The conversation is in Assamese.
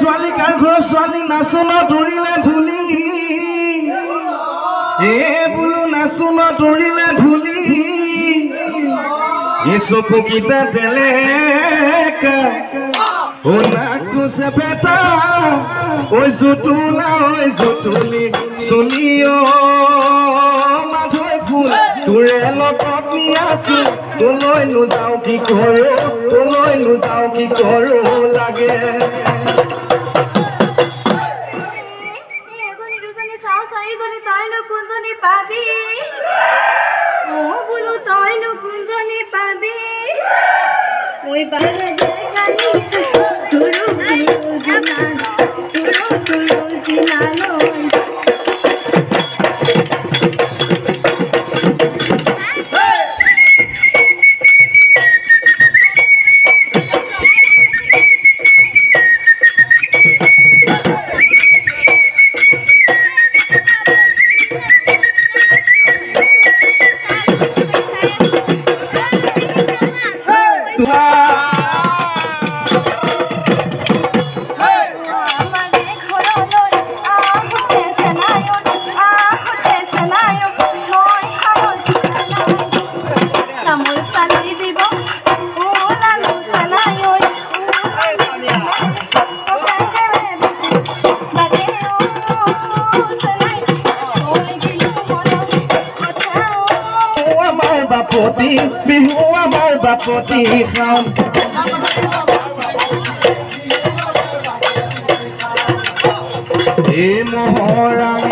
ছোৱালী কাৰ ঘৰৰ ছোৱালী নাচোন দৌৰিলে ধূলি বোলো নাচোন দৌৰিলে ধূলি চকু কেইটা তেলেকা ও নাকটো চেপেটা ঐ জুতুলি চলি মাধৈ ফুল তোৰে লগত নি আছো তোলৈ নোযাওঁ কি কৰো লাগে পাবি ও বলো তই নো কোনজনী পাবি ওই বাৰে দেখানি তুৰু জিনানো বিহু আমাৰ বাপতি খাম এই মহৰাঙে